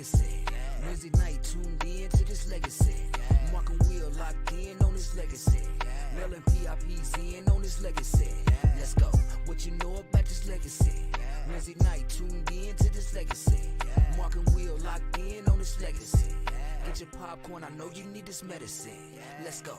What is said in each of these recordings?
legacy. Wednesday night tuned in to this legacy. Mark and Will locked in on this legacy. Mel and PRP's in on this legacy. Let's go. What you know about this legacy? Wednesday night tuned in to this legacy. Mark and Will locked in on this legacy. Get your popcorn, I know you need this medicine. Let's go.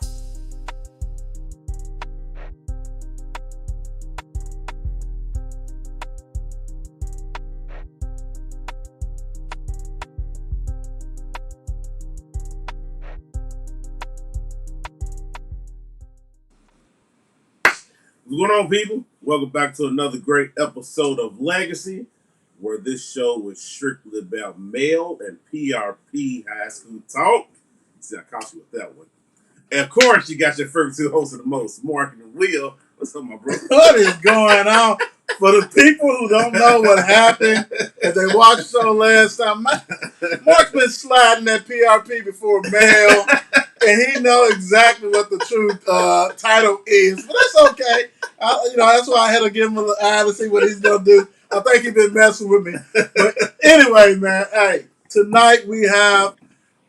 What's going on, people? Welcome back to another great episode of Legacy, where this show is strictly about male and PRP high school talk. See, I caught you with that one. And of course, you got your favorite two hosts of the most, Mark and Will. What's up, my brother? What is going on? For the people who don't know what happened, if they watched the show last time, Mark's been sliding that PRP before male, and he know exactly what the true title is. But that's okay. That's why I had to give him an eye to see what he's gonna do. I think he's been messing with me. But anyway, man, hey, tonight we have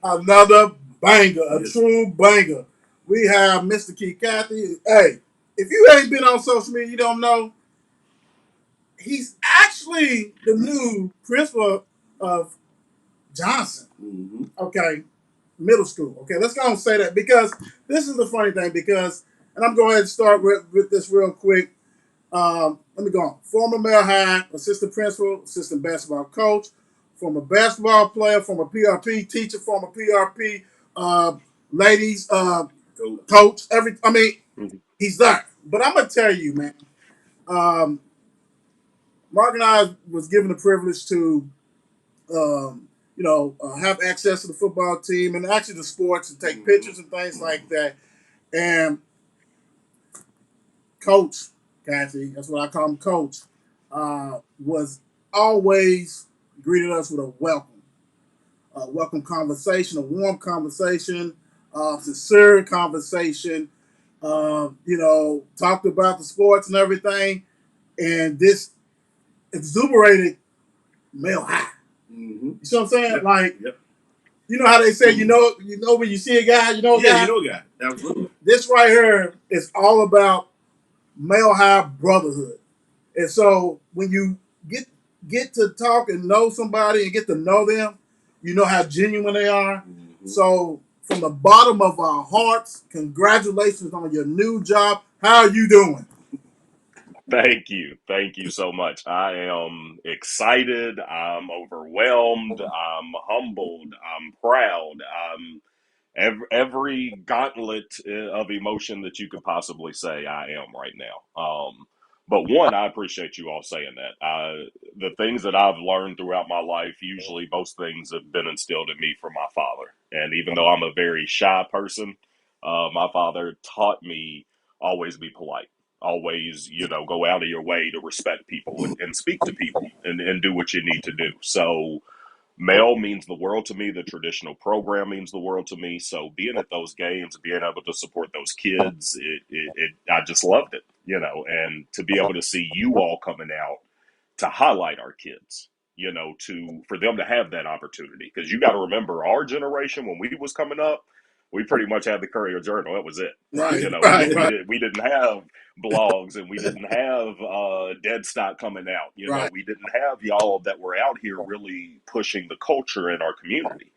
another banger, a true banger. We have Mr. Cathey. Hey, if you ain't been on social media, you don't know. He's actually the new principal of Johnson. Mm-hmm. Okay, middle school. Okay, let's go and say that because this is the funny thing. And I'm going to start with this real quick. Let me go on. Former Male High assistant principal, assistant basketball coach, former basketball player, former PRP teacher, former PRP ladies coach. He's there. But I'm gonna tell you, man. Mark and I was given the privilege to, have access to the football team and actually the sports and take pictures and things like that. And Coach Cathey, that's what I call him, Coach, was always greeted us with a welcome conversation, a warm conversation, sincere conversation. Talked about the sports and everything, and this exuberated male high. Mm-hmm. You see what I'm saying? Yep. Like, yep. You know how they say, you know when you see a guy, you know a guy? You know a guy. Absolutely. This right here is all about male high brotherhood. And so when you get to talk and know somebody and get to know them, you know how genuine they are. Mm-hmm. So from the bottom of our hearts, congratulations on your new job. How are you doing? Thank you. Thank you so much. I am excited. I'm overwhelmed. I'm humbled. I'm proud. Every gauntlet of emotion that you could possibly say I am right now. But one, I appreciate you all saying that. The things that I've learned throughout my life, usually most things have been instilled in me from my father. And even though I'm a very shy person, my father taught me always be polite. Always, go out of your way to respect people and speak to people and do what you need to do. So male means the world to me. The traditional program means the world to me. So being at those games, being able to support those kids, I just loved it, and to be able to see you all coming out to highlight our kids, for them to have that opportunity. Because you got to remember, our generation, when we was coming up, we pretty much had the Courier Journal. That was it. Right. We didn't have blogs and we didn't have dead stock coming out. We didn't have y'all that were out here really pushing the culture in our community.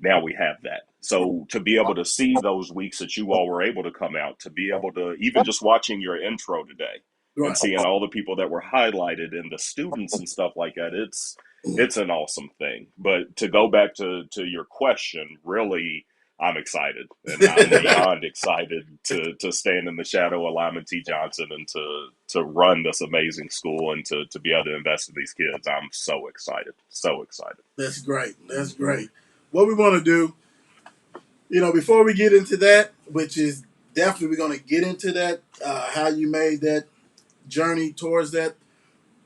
Now we have that. So to be able to see those weeks that you all were able to come out, to be able to, even just watching your intro today and seeing all the people that were highlighted and the students and stuff like that, it's an awesome thing. But to go back to your question, really, I'm excited, and I'm beyond excited to stand in the shadow of Lyman T. Johnson and to run this amazing school and to be able to invest in these kids. I'm so excited, so excited. That's great. That's great. What we want to do, before we get into that, which is definitely we're going to get into that, how you made that journey towards that.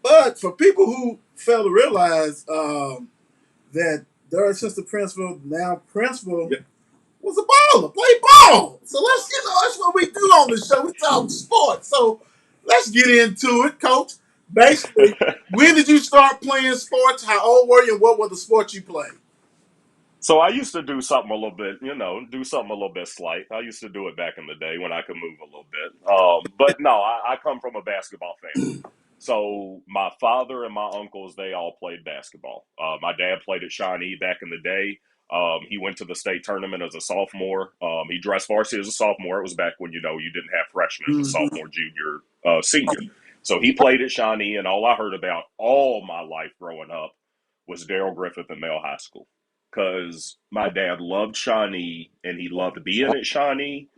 But for people who fail to realize that their assistant principal, now principal, was a baller, play ball. So that's what we do on the show. We talk sports. So let's get into it, Coach. Basically, when did you start playing sports? How old were you, and what were the sports you played? So I used to do something a little bit, do something a little bit slight. I used to do it back in the day when I could move a little bit. But no, I come from a basketball family. So my father and my uncles, they all played basketball. My dad played at Shawnee back in the day. He went to the state tournament as a sophomore. He dressed varsity as a sophomore. It was back when, you didn't have freshmen. It was sophomore, junior, senior. So he played at Shawnee, and all I heard about all my life growing up was Daryl Griffith and Male High School. Because my dad loved Shawnee, and he loved being at Shawnee.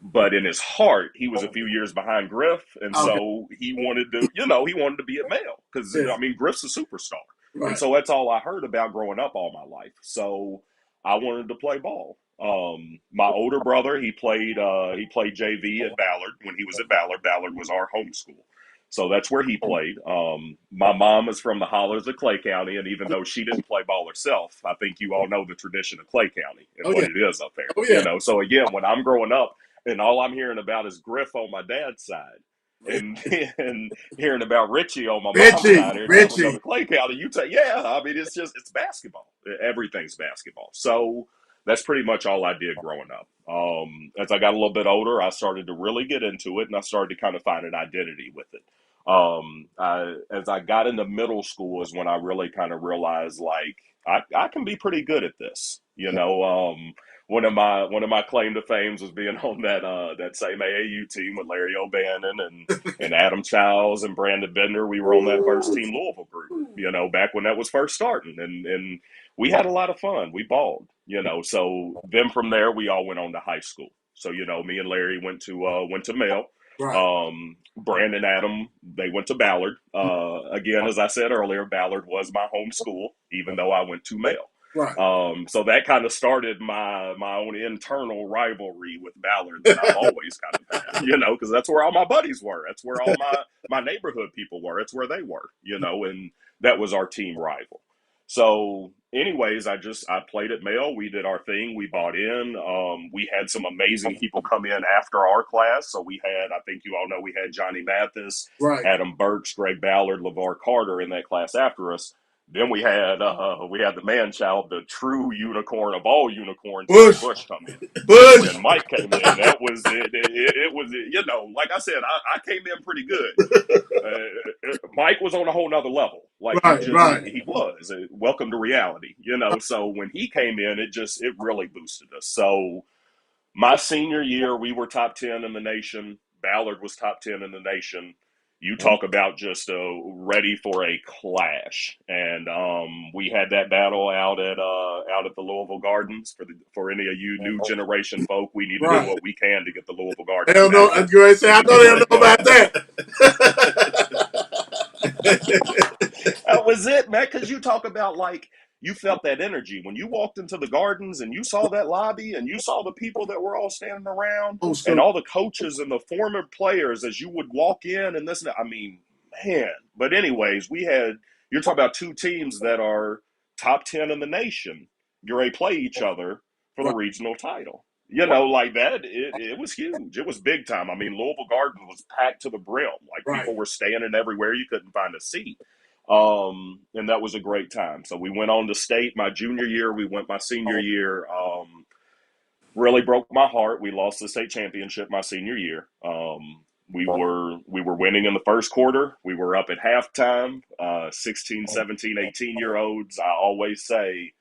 But in his heart, he was a few years behind Griff, and Okay. so he wanted to, he wanted to be at Male because Yeah. I mean Griff's a superstar, Right. and so that's all I heard about growing up all my life. So I wanted to play ball. My older brother, he played JV at Ballard when he was at Ballard. Ballard was our home school. So that's where he played. My mom is from the hollers of Clay County, and even though she didn't play ball herself, I think you all know the tradition of Clay County and what it is up there. Oh, yeah. So again, when I'm growing up, and all I'm hearing about is Griff on my dad's side, and then hearing about Richie on my mom's side. Every time we go to Clay County, I mean, it's basketball. Everything's basketball. So that's pretty much all I did growing up. As I got a little bit older, I started to really get into it, and I started to kind of find an identity with it. As I got into middle school is when I really kind of realized, like, I can be pretty good at this. One of my claim to fames was being on that same AAU team with Larry O'Bannon and Adam Childs and Brandon Bender. We were on that first team Louisville group, back when that was first starting, and we had a lot of fun. We balled, So then from there we all went on to high school. So me and Larry went to Male. Right. Brandon, Adam, they went to Ballard. Again, as I said earlier, Ballard was my home school, even though I went to Male. Right. So that kind of started my own internal rivalry with Ballard that I've always kind of had, because that's where all my buddies were. That's where all my neighborhood people were. It's where they were, and that was our team rival. So anyways, I played at Male. We did our thing. We bought in. We had some amazing people come in after our class. So we had, I think you all know, we had Johnny Mathis, Right. Adam Birch, Greg Ballard, LeVar Carter in that class after us. Then we had the man child, the true unicorn of all unicorns, Bush come in. Bush. When Mike came in, that was it. It was, like I said, I came in pretty good. Mike was on a whole nother level. Like he was. Welcome to reality, So when he came in, it really boosted us. So my senior year, we were top 10 in the nation. Ballard was top 10 in the nation. You talk about just ready for a clash, and we had that battle out at the Louisville Gardens for any of you new generation folk. We need to do what we can to get the Louisville Gardens. I know they don't know about that. That was it, man. Because you talk about, like, you felt that energy when you walked into the Gardens and you saw that lobby and you saw the people that were all standing around and all the coaches and the former players as you would walk in and this and that. I mean, man. But anyways, you're talking about two teams that are top 10 in the nation. You're ready to play each other for the regional title. Like that, it was huge. It was big time. I mean, Louisville Garden was packed to the brim. Like, people were standing everywhere. You couldn't find a seat. And that was a great time. So we went on to state my junior year. We went my senior year. Really broke my heart. We lost the state championship my senior year. We were winning in the first quarter. We were up at halftime. 16, 17, 18-year-olds. I always say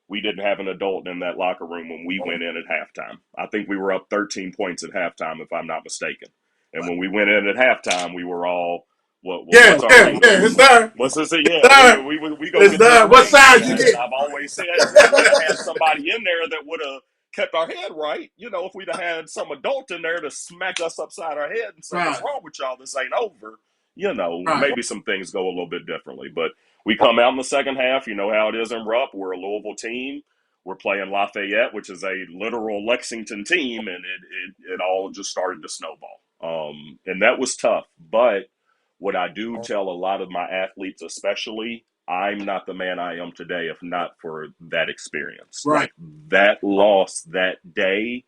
we didn't have an adult in that locker room when we went in at halftime. I think we were up 13 points at halftime, if I'm not mistaken. And when we went in at halftime, we were all, what's it's there. What's this? Yeah, we go it's get there. What size you get? I've always said we would have had somebody in there that would have kept our head right. If we'd have had some adult in there to smack us upside our head and say, what's wrong with y'all? This ain't over. Maybe some things go a little bit differently. But we come out in the second half. You know how it is in Rupp. We're a Louisville team. We're playing Lafayette, which is a literal Lexington team, and it all just started to snowball. And that was tough. But what I do tell a lot of my athletes, especially, I'm not the man I am today if not for that experience. Right. Like, that loss that day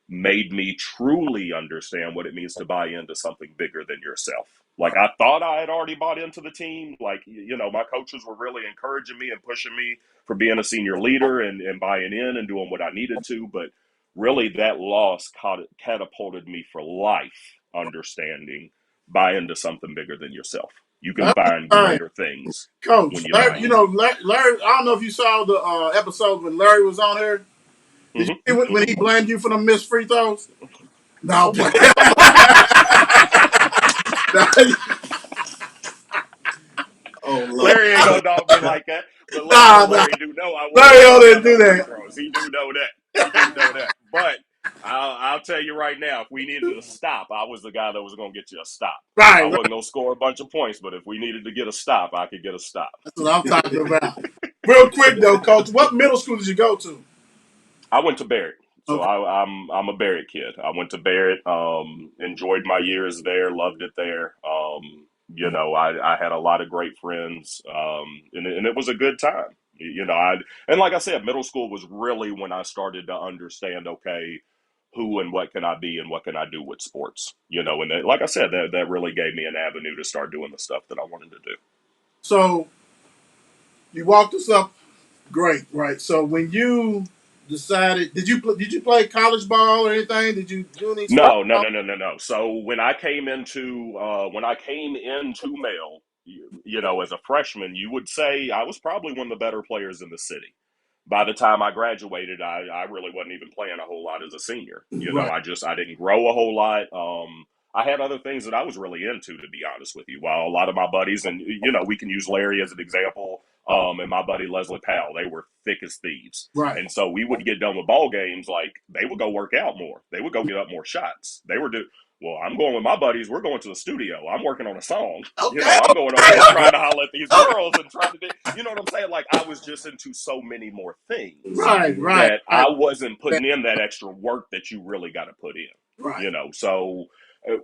made me truly understand what it means to buy into something bigger than yourself. Like I thought I had already bought into the team. Like, my coaches were really encouraging me and pushing me for being a senior leader and buying in and doing what I needed to. But really that loss catapulted me for life, understanding buy into something bigger than yourself. You can That's find right. greater things Coach, when you buy Larry, in. Larry, I don't know if you saw the episode when Larry was on here. Did you see when he blamed you for the missed free throws? No, play. Oh Lord. Larry ain't gonna dog me like that, but Nah, nah. Larry do know I wasn't Larry gonna didn't have do no free that. throws. He do know that. He do know that. But I'll tell you right now, if we needed a stop, I was the guy that was gonna get you a stop. I Right, right. wasn't gonna score a bunch of points, but if we needed to get a stop, I could get a stop. That's what I'm talking about. Real quick though, Coach, what middle school did you go to? I went to Barrett, so Okay. I'm a Barrett kid. I went to Barrett. Enjoyed my years there. Loved it there. I had a lot of great friends, and it was a good time. And like I said, middle school was really when I started to understand. Okay, who and what can I be and what can I do with sports? Like I said, that really gave me an avenue to start doing the stuff that I wanted to do. So you walked us up great, right? So when you decided, did you play college ball or anything? Did you do any sport? No, no, no, no, no, no. So when I came into Male, as a freshman, you would say I was probably one of the better players in the city. By the time I graduated, I really wasn't even playing a whole lot as a senior. Right. I didn't grow a whole lot. I had other things that I was really into, to be honest with you. While a lot of my buddies, and we can use Larry as an example, and my buddy Leslie Powell, they were thick as thieves. Right. And so we would get done with ball games, like they would go work out more. They would go get up more shots. Well, I'm going with my buddies. We're going to the studio. I'm working on a song. Okay. I'm going over here Okay. trying to holler at these girls and trying to do, you know what I'm saying? Like I was just into so many more things Right. Right. that Right. I wasn't putting in that extra work that you really got to put in, Right. So,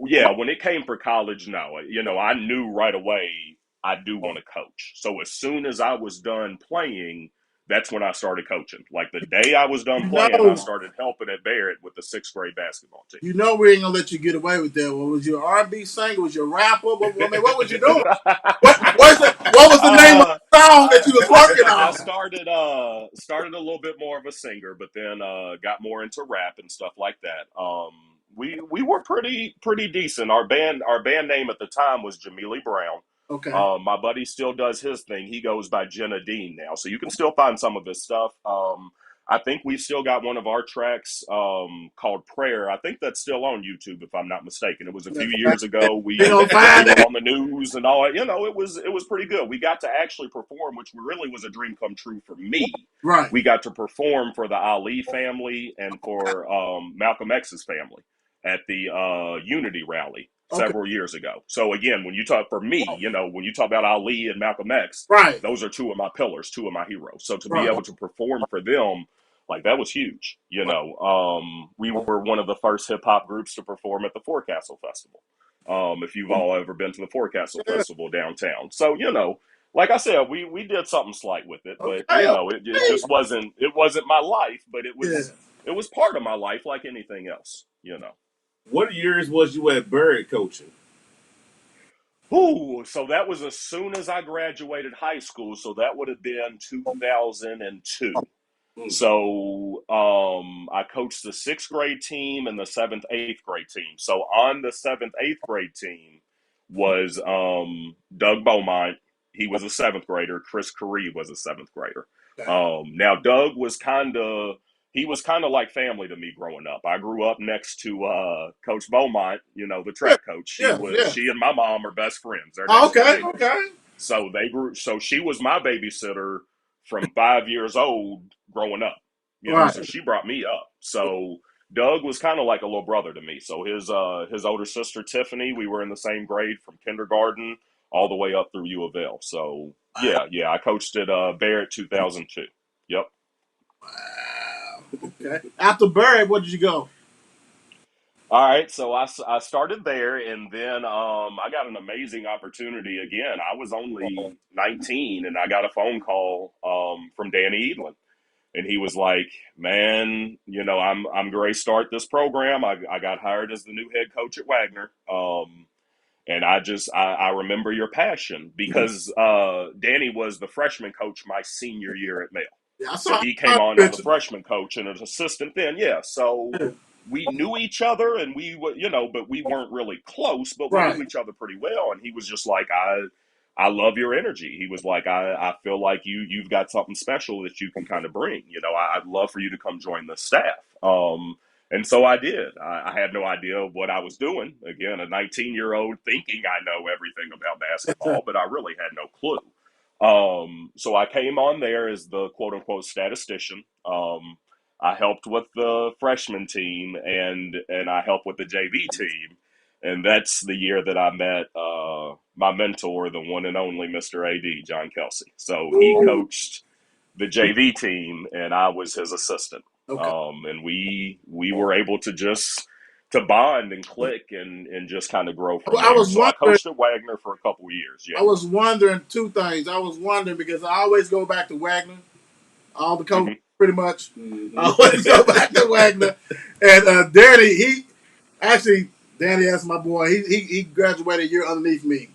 yeah, when it came for college, no, I knew right away I do want to coach. So as soon as I was done playing, that's when I started coaching. Like the day I was done You playing, I know, started helping at Barrett with the sixth grade basketball team. we ain't gonna let you get away with that. What was your R&B singer? Was your rapper? What was you doing? What was the name of uh, the song that I, you was working I on? started a little bit more of a singer, but then got more into rap and stuff like that. We were pretty decent. Our band name at the time was Jamili Brown. Okay. My buddy still does his thing. He goes by Jenna Dean now, so you can still find some of his stuff. I think we've still got one of our tracks called "Prayer." I think that's still on YouTube, if I'm not mistaken. It was a few years ago. They gonna We find were it. on the news and all. It was pretty good. We got to actually perform, which really was a dream come true for me. Right. We got to perform for the Ali family and for Malcolm X's family at the Unity rally Okay. several years ago. So again, when you talk for me, when you talk about Ali and Malcolm X, Right. those are two of my pillars, two of my heroes. So to be Right. able to perform for them, like that was huge. We were one of the first hip hop groups to perform at the Forecastle Festival. If you've all ever been to the Forecastle Yeah. Festival downtown, so like I said, we did something slight with it, Okay. but it just wasn't my life, but it Yeah. was part of my life like anything else. What years was you at Barrett coaching? Ooh, so that was as soon as I graduated high school, so that would have been 2002. Mm. So I coached the sixth grade team and the seventh, eighth grade team. So on the seventh, eighth grade team was Doug Beaumont. He was a seventh grader. Chris Caree was a seventh grader. Okay. Now Doug was kind of like family to me growing up. I grew up next to Coach Beaumont, the Yeah. track coach. Yeah. Yeah. She and my mom are best friends. They're Oh, next door okay. neighbors. Okay. So they grew. So she was my babysitter from 5 years old growing up. So Right. she brought me up. So Doug was kind of like a little brother to me. So his older sister Tiffany, we were in the same grade from kindergarten all the way up through U of L. So yeah, I coached at Barrett 2002. Yep. Wow. Okay. After Barry, where did you go? All right, so I started there, and then I got an amazing opportunity again. I was only 19, and I got a phone call from Danny Edlin, and he was like, "Man, I'm going to start this program. I got hired as the new head coach at Wagner, And I remember your passion because Danny was the freshman coach my senior year at Male. Yeah, I So saw he my came on as a picture. freshman coach and an assistant then, yeah. So we knew each other and we were, but we weren't really close, but we knew Right. each other pretty well. And he was just like, I love your energy. He was like, I feel like you've got something special that you can kind of bring. I'd love for you to come join the staff. And so I did. I had no idea what I was doing. Again, a 19-year-old thinking I know everything about basketball, but I really had no clue. So I came on there as the quote unquote statistician. I helped with the freshman team and I helped with the JV team. And that's the year that I met my mentor, the one and only Mr. AD, John Kelsey. So he coached the JV team and I was his assistant. Okay. And we were able to bond and click and just kind of grow from I there. was So I wondering. coached at Wagner for a couple of years. I Yeah. was wondering two things. I was wondering because I always go back to Wagner. All the coaches, Hmm. pretty much. Mhm. I always go back to Wagner. And Danny, actually, Danny, that's my boy. He graduated a year underneath me.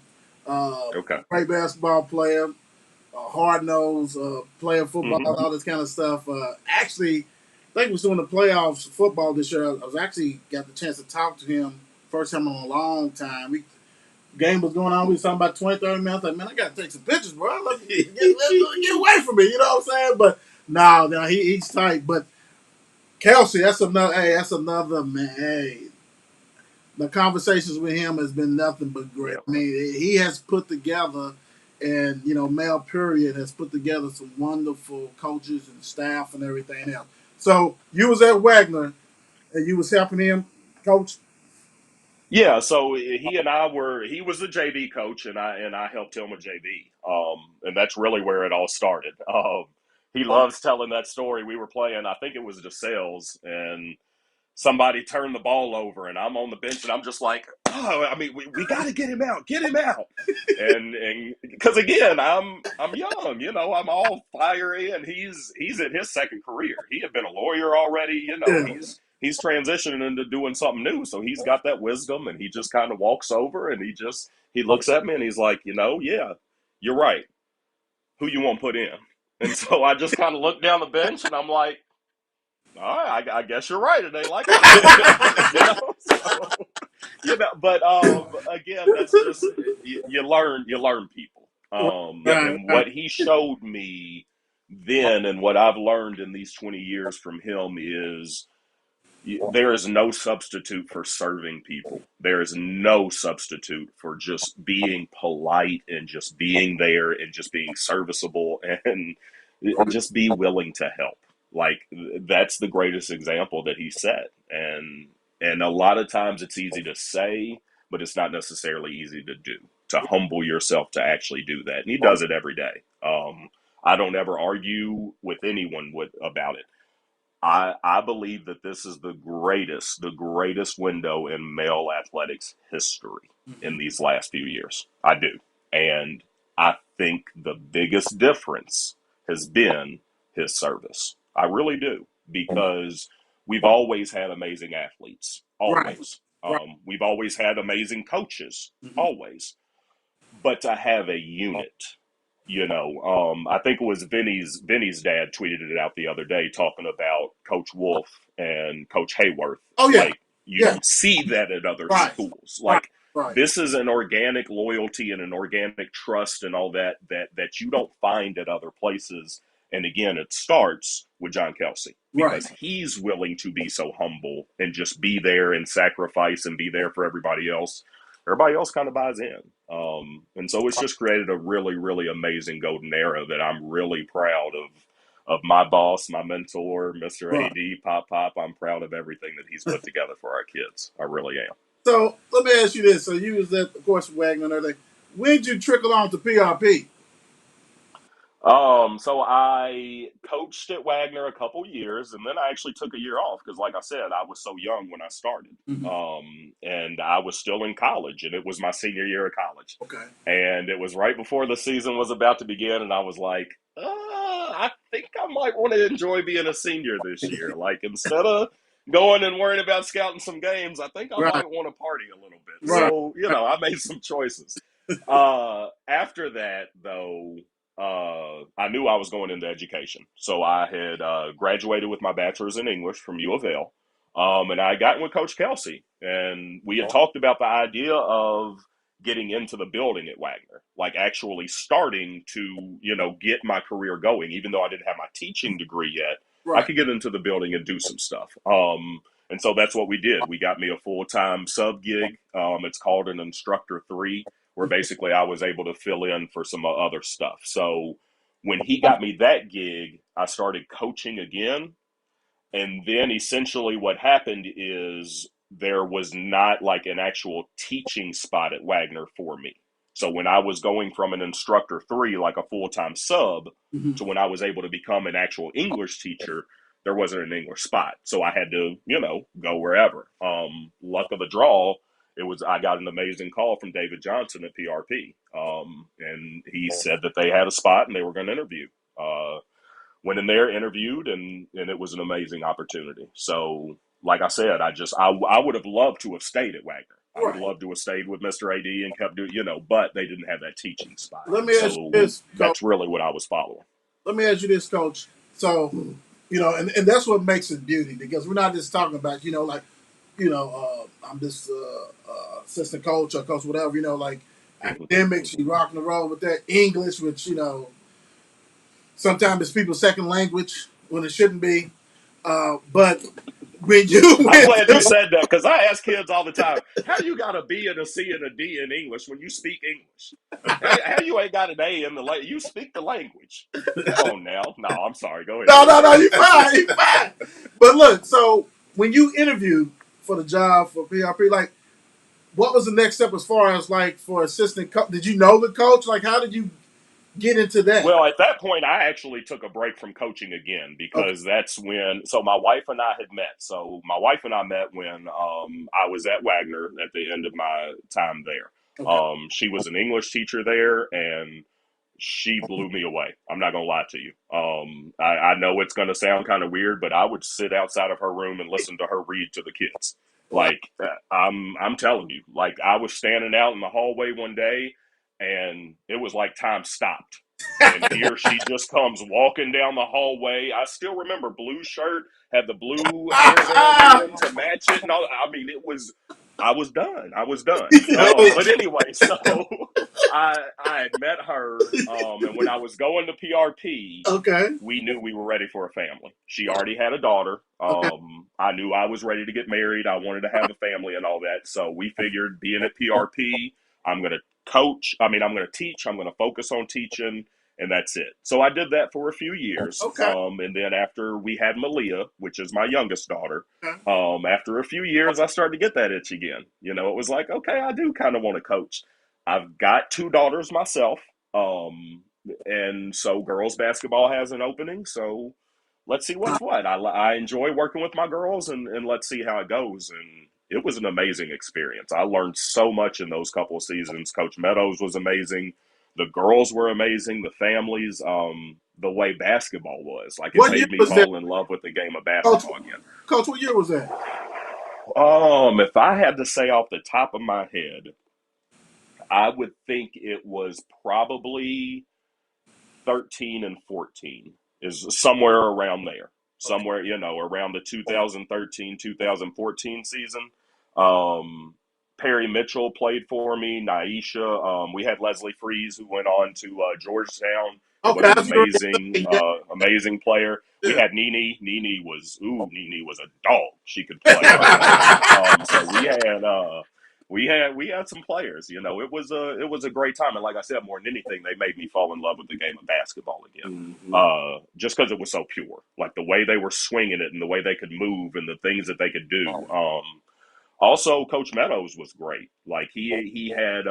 Okay. Great basketball player, hard nose, playing football, Hmm. all this kind of stuff. Actually, I think we was doing the playoffs football this year. I was actually got the chance to talk to him first time in a long time. Game was going on. We was talking about 20, 30 minutes. Like, man, I got to take some pictures, bro. Get away from me. You know what I'm saying? But no, he's tight. But Kelsey, that's another man. Hey, the conversations with him has been nothing but great. Yeah. I mean, he has put together, and Mel Period has put together some wonderful coaches and staff and everything else. So you was at Wagner, and you was helping him coach. Yeah, so he was the JV coach and I helped him with JV. And that's really where it all started. He loves telling that story. We were playing, I think it was DeSales, and somebody turned the ball over and I'm on the bench and I'm just like, oh, I mean, we got to get him out. And because again, I'm young, I'm all fiery and he's in his second career. He had been a lawyer already, Yeah. he's transitioning into doing something new. So he's got that wisdom and he just kind of walks over and he looks at me and he's like, yeah, you're right. Who you want to put in? And so I just kind of look down the bench and I'm like, all right, I guess you're right. It ain't like I know everything, So but again, that's just you learn people. Right, And right. what he showed me then, and what I've learned in these 20 years from him is there is no substitute for serving people. There is no substitute for just being polite and just being there and just being serviceable and just be willing to help. Like that's the greatest example that he set. And a lot of times it's easy to say, but it's not necessarily easy to do. To humble yourself to actually do that. And he does it every day. I don't ever argue with anyone about it. I believe that this is the greatest window in male athletics history in these last few years. I do. And I think the biggest difference has been his service. I really do. Because we've always had amazing athletes. Right, Always. right. We've always had amazing coaches. Mm-hmm. Always. But to have a unit, I think it was Vinny's dad tweeted it out the other day talking about Coach Wolf and Coach Hayworth. Oh yeah, Like you yeah. don't see that at other Right, schools. right, Like right. this is an organic loyalty and an organic trust and all that you don't find at other places. And again, it starts with John Kelsey Right. because he's willing to be so humble and just be there and sacrifice and be there for everybody else. Everybody else kind of buys in. And so it's just created a really, really amazing golden era that I'm really proud of my boss, my mentor, Mr. Right. AD, Pop. I'm proud of everything that he's put together for our kids. I really am. So let me ask you this: so you was at, of course, Wagner and everything. When did you trickle on to PRP? So I coached at Wagner a couple years, and then I actually took a year off because, like I said, I was so young when I started, Mm-hmm. and I was still in college, and it was my senior year of college, Okay. and it was right before the season was about to begin, and I was like, I think I might want to enjoy being a senior this year. Like instead of going and worrying about scouting some games, I think I Right. might want to party a little bit. Right. So, I made some choices. After that, though, I knew I was going into education. So I had graduated with my bachelor's in English from U of L. And I got in with Coach Kelsey. And we had talked about the idea of getting into the building at Wagner, like actually starting to, get my career going, even though I didn't have my teaching degree yet. I Right. could get into the building and do some stuff. And so that's what we did. We got me a full-time sub gig. It's called an instructor 3, where basically I was able to fill in for some other stuff. So when he got me that gig, I started coaching again. And then essentially what happened is there was not like an actual teaching spot at Wagner for me. So when I was going from an instructor 3, like a full-time sub, Mm-hmm. to when I was able to become an actual English teacher, there wasn't an English spot. So I had to, go wherever. Luck of the draw, I got an amazing call from David Johnson at PRP. And he said that they had a spot and they were going to interview. Went in there, interviewed, and it was an amazing opportunity. So, like I said, I would have loved to have stayed at Wagner. I would Right. have loved to have stayed with Mr. AD and kept doing, but they didn't have that teaching spot. Let me ask you So this, Coach. that's really what I was following. Let me ask you this, Coach. So, and that's what makes it beauty, because we're not just talking about, I'm just assistant coach or coach, whatever, like academics, you rocking the roll with that English, which, sometimes it's people's second language when it shouldn't be. But when you I'm glad you said that, because I ask kids all the time, how you got a B and a C and a D in English when you speak English? How you ain't got an A in the language? You speak the language. Come on now. No, I'm sorry. Go ahead. No, you fine, you fine. But look, so when you interviewed for the job for PRP, like, what was the next step as far as like for assistant coach? Did you know the coach? Like, how did you get into that? Well, at that point, I actually took a break from coaching again, Okay. because that's when. So my wife and I had met. So my wife and I met when I was at Wagner at the end of my time there. Okay. She was an English teacher there, and she blew me away. I'm not gonna lie to you. I know it's gonna sound kind of weird, but I would sit outside of her room and listen to her read to the kids. Wow. Like I'm telling you, like I was standing out in the hallway one day, and it was like time stopped. And here she just comes walking down the hallway. I still remember blue shirt, had the blue hairband in to match it, and all. I mean, I was done. I was done. But anyway, so I had met her, and when I was going to PRP, Okay. we knew we were ready for a family. She already had a daughter. Okay. I knew I was ready to get married. I wanted to have a family and all that. So we figured, being at PRP, I'm going to coach. I mean, I'm going to teach. I'm going to focus on teaching, and that's it. So I did that for a few years. Okay. And then after we had Malia, which is my youngest daughter, Okay. after a few years, I started to get that itch again. It was like, okay, I do kind of want to coach. I've got 2 daughters myself. And so girls basketball has an opening. So let's see what's what. I enjoy working with my girls, and let's see how it goes. And it was an amazing experience. I learned so much in those couple of seasons. Coach Meadows was amazing. The girls were amazing. The families, the way basketball was, like, it What year made me was that, fall in love with the game of Coach? basketball again. Coach, what year was that? If I had to say off the top of my head, I would think it was probably 13 and 14, is somewhere around there. Okay. Somewhere, around the 2013, 2014 season. Um, Perry Mitchell played for me, Naisha. We had Leslie Freeze, who went on to Georgetown and was Okay. an amazing player. We Yeah. had Nene. Nene was a dog. She could play. Let me tell you. So we had some players. It was a great time, and like I said, more than anything, they made me fall in love with the game of basketball again. Just because it was so pure, like the way they were swinging it and the way they could move and the things that they could do. Also, Coach Meadows was great. Like he had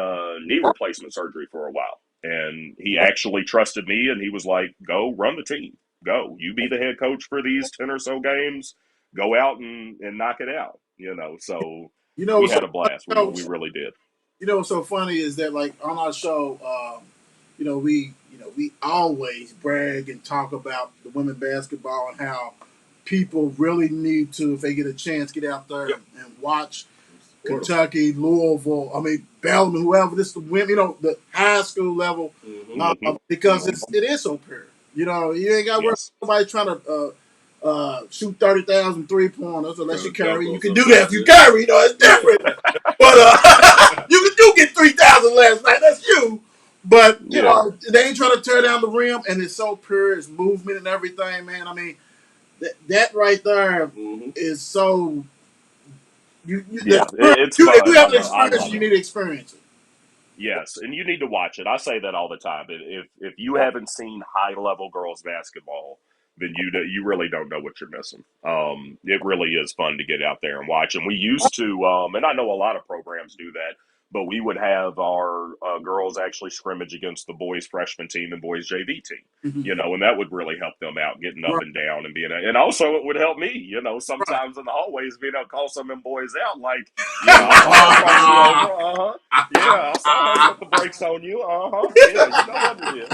knee replacement surgery for a while, and he actually trusted me, and he was like, "Go run the team. Go. You be the head coach for these 10 or so games. Go out and knock it out." So You know we what's so had a funny, blast. We Coach? really did. What's so funny is that, like, on our show, we always brag and talk about the women basketball and how people really need to, if they get a chance, get out there Yep. and watch Kentucky, Louisville. I mean, Bellman, whoever. This the women, the high school level, because it is so pure. You ain't got to worry Yes. about nobody trying to shoot 30,000 3-pointers unless you carry. You can do sometimes, that if you carry. It's different. But you do get 3,000 last night. That's you. But Yeah. they ain't trying to tear down the rim, and it's so pure. It's movement and everything, man. I mean, that right there is so. Yeah. It's If you fun. have an I experience, love you it. need to experience it. Yes, and you need to watch it. I say that all the time. If you haven't seen high level girls basketball, then you really don't know what you're missing. It really is fun to get out there and watch. And we used to, and I know a lot of programs do that, but we would have our girls actually scrimmage against the boys freshman team and boys JV team. And that would really help them out, getting up Right. and down and and also it would help me. Sometimes in the hallways being able to call some of them boys out, like, yeah, I saw her cross you over. Yeah, I saw her put the brakes on you. Yeah, you know what it is.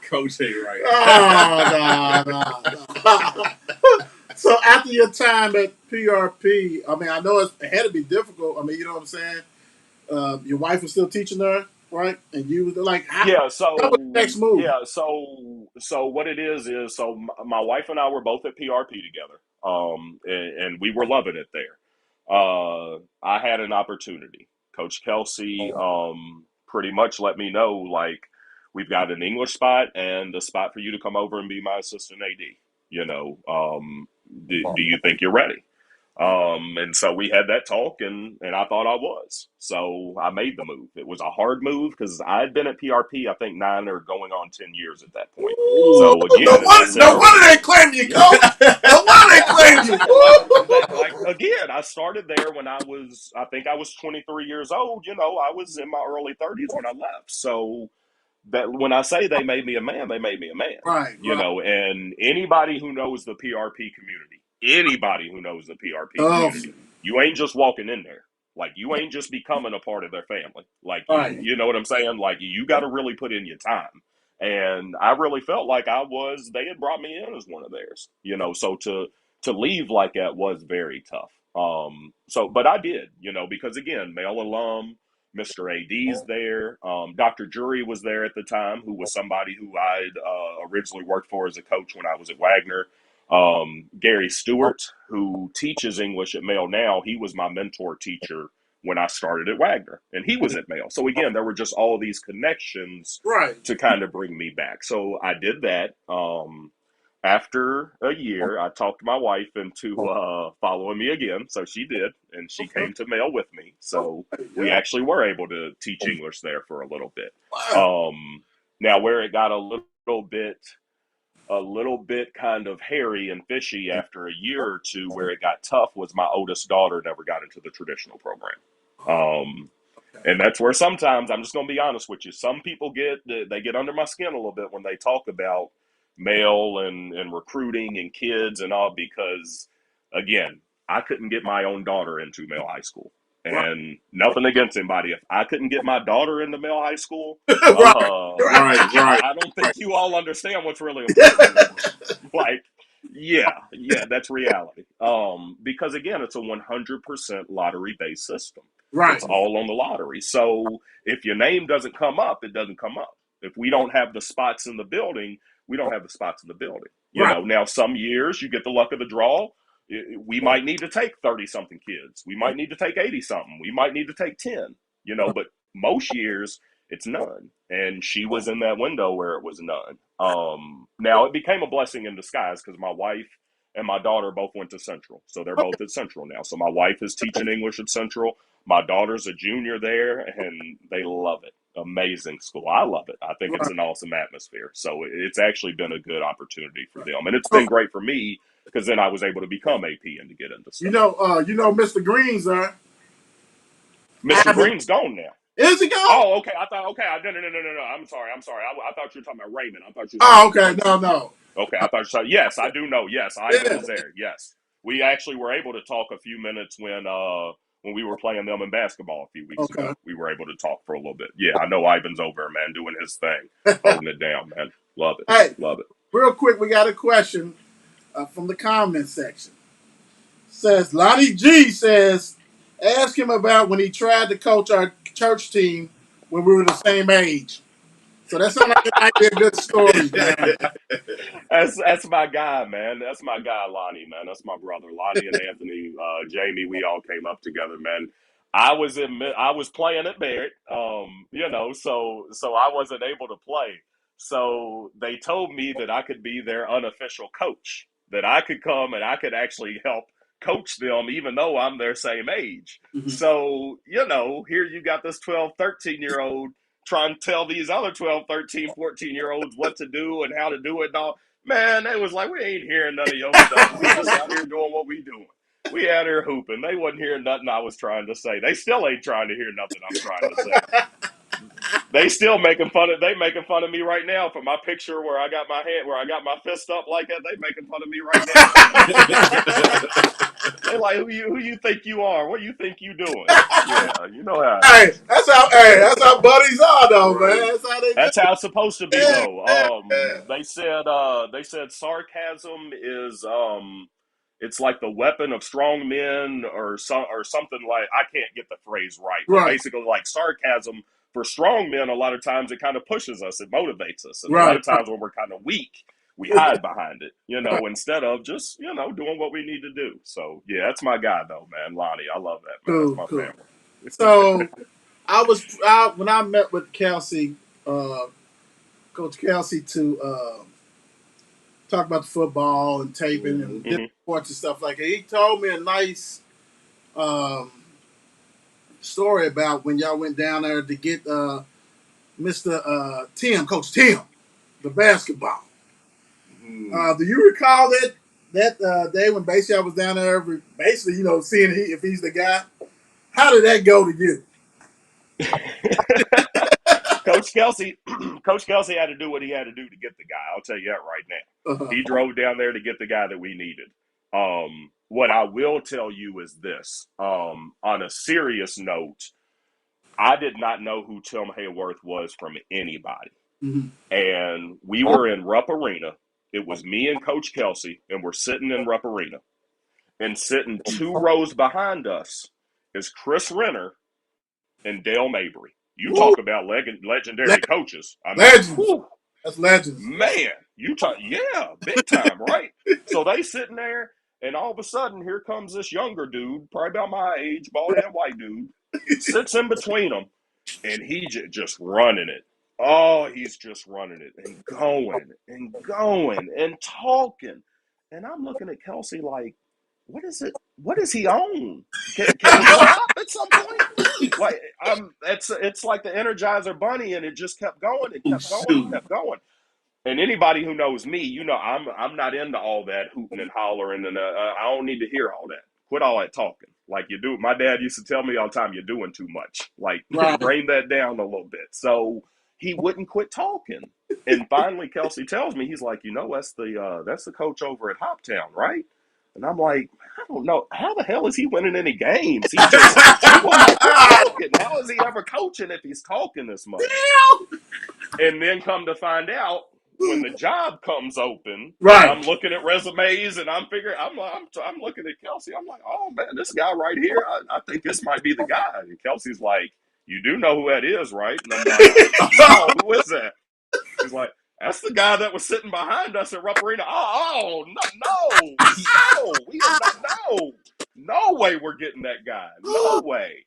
Coach ain't right. Oh, no. So after your time at PRP, I mean, I know it had to be difficult. I mean, you know what I'm saying? Your wife was still teaching there, right? And you was like, how Yeah, was the next move? so what it is so my wife and I were both at PRP together, and we were loving it there. I had an opportunity. Coach Kelsey, pretty much let me know, like, we've got an English spot and a spot for you to come over and be my assistant AD. Do you think you're ready? And so we had that talk, and I thought I was. So I made the move. It was a hard move because I'd been at PRP, I think 9 or going on 10 years at that point. Ooh, So again, as I said no wonder earlier, they claim you, yeah. coach. No wonder they claim you. Like again, I started there when I think I was 23 years old. I was in my early 30s when I left. So that when I say they made me a man, they made me a man. Right. And anybody who knows the PRP community, Oh, you ain't just walking in there. Like, you ain't just becoming a part of their family. Like, right. you know what I'm saying? Like, you got to really put in your time. And I really felt like they had brought me in as one of theirs. So to leave like that was very tough. But I did, because again, male alum, Mr. AD's there. Dr. Jury was there at the time, who was somebody who I'd originally worked for as a coach when I was at Wagner. Gary Stewart, who teaches English at Male now, he was my mentor teacher when I started at Wagner, and he was at Male. So again, there were just all these connections Right. to kind of bring me back. So I did that. After a year, I talked my wife into following me again. So she did, and she came to Male with me. So we Yeah. actually were able to teach English there for a little bit. Wow. Now, where it got a little bit kind of hairy and fishy after a year or two, where it got tough, was my oldest daughter never got into the traditional program. Um, and that's where sometimes, I'm just going to be honest with you, some people get under my skin a little bit when they talk about Male and recruiting and kids and all, because again, I couldn't get my own daughter into Male high school. Right. And nothing against anybody. If I couldn't get my daughter into Male high school, Right. Right. I don't think you all understand what's really important anymore. Like, yeah, that's reality. Because again, it's a 100% lottery based system. Right. It's all on the lottery. So if your name doesn't come up, it doesn't come up. If we don't have the spots in the building, we don't have the spots in the building. Right. Now some years you get the luck of the draw. We might need to take 30 something kids. We might need to take 80 something. We might need to take 10, but most years it's none. And she was in that window where it was none. Now it became a blessing in disguise because my wife and my daughter both went to Central. So they're both at Central now. So my wife is teaching English at Central. My daughter's a junior there, and they love it. Amazing school. I love it. I think it's Right. an awesome atmosphere. So it's actually been a good opportunity for them. And it's So, been great for me because then I was able to become AP and to get into stuff. Mr. Green's there. Mr. Green's gone now. Is he gone? Oh, okay. Okay. No. I'm sorry. I thought you were talking about Raymond. I thought you were Oh, talking about okay. Raymond. No. Okay. I thought you were talking. Yes, I do know. Yes, Ivan Yeah. was there. Yes. We actually were able to talk a few minutes when we were playing them in basketball a few weeks Okay. ago. We were able to talk for a little bit. Yeah, I know Ivan's over there, man, doing his thing, holding it down, man. Love it. Hey, Love it. real quick, we got a question. from the comment section. Says Lonnie G says, ask him about when he tried to coach our church team when we were the same age. So that sounds like it might be a good story, man. That's my guy, man. That's my guy, Lonnie, man. That's my brother, Lonnie and Anthony, Jamie. We all came up together, man. I was playing at Barrett, so I wasn't able to play. So they told me that I could be their unofficial coach, that I could come and I could actually help coach them, even though I'm their same age. Mm-hmm. So, here you got this 12, 13-year-old trying to tell these other 12, 13, 14-year-olds what to do and how to do it and all. Man, they was like, we ain't hearing none of your stuff. We just out here doing what we doing. We out here hooping. They wasn't hearing nothing I was trying to say. They still ain't trying to hear nothing I'm trying to say. They still making fun of me right now for my picture where I got my fist up like that. They making fun of me right now. They like, who you think you are? What do you think you doing? Yeah, you know how it is. That's how buddies are, though, Right. man. That's how they do. That's how it's supposed to be, Yeah, though. yeah. They said sarcasm is it's like the weapon of strong men or something like, I can't get the phrase right, but Right. basically like sarcasm for strong men. A lot of times it kind of pushes us, it motivates us, and a lot Right. of times when we're kind of weak, we hide behind it, instead of just doing what we need to do. So yeah, that's my guy though, man, Lonnie. I love that, man. That's my Cool. family. So when I met with Kelsey, Coach Kelsey, to talk about the football and taping and different sports and stuff like that. He told me a nice story about when y'all went down there to get Mr. Tim, Coach Tim, the basketball. Do you recall that day when basically I was down there, basically seeing if he's the guy? How did that go to you? Coach Kelsey, Coach Kelsey had to do what he had to do to get the guy. I'll tell you that right now. Uh-huh. He drove down there to get the guy that we needed. What I will tell you is this. On a serious note, I did not know who Tim Hayworth was from anybody. Mm-hmm. And we were in Rupp Arena. It was me and Coach Kelsey, and we're sitting in Rupp Arena. And sitting 2 rows behind us is Chris Renner and Dale Mabry. You talk about legendary coaches. I mean, legends. That's legends. Man, big time, right? So they sitting there, and all of a sudden, here comes this younger dude, probably about my age, bald-headed white dude, sits in between them, and he just running it. Oh, he's just running it and going and talking. And I'm looking at Kelsey like, what is it? What is he on? Can he stop at some point? Like it's like the Energizer Bunny, and it just kept going and kept going and kept going. And anybody who knows me, I'm not into all that hooting and hollering, and I don't need to hear all that. Quit all that talking. Like you do. My dad used to tell me all the time, you're doing too much. Like rein that down a little bit. So he wouldn't quit talking. And finally, Kelsey tells me, he's like, that's the coach over at Hoptown, right? And I'm like, I don't know. How the hell is he winning any games? He will not quit talking. How is he ever coaching if he's talking this much? And then come to find out, when the job comes open, right? I'm looking at resumes and I'm looking at Kelsey. I'm like, oh man, this guy right here, I think this might be the guy. And Kelsey's like, you do know who that is, right? And I'm like, no, who is that? He's like, that's the guy that was sitting behind us at Rupp Arena. Oh, no, we did not know. No way we're getting that guy. No way.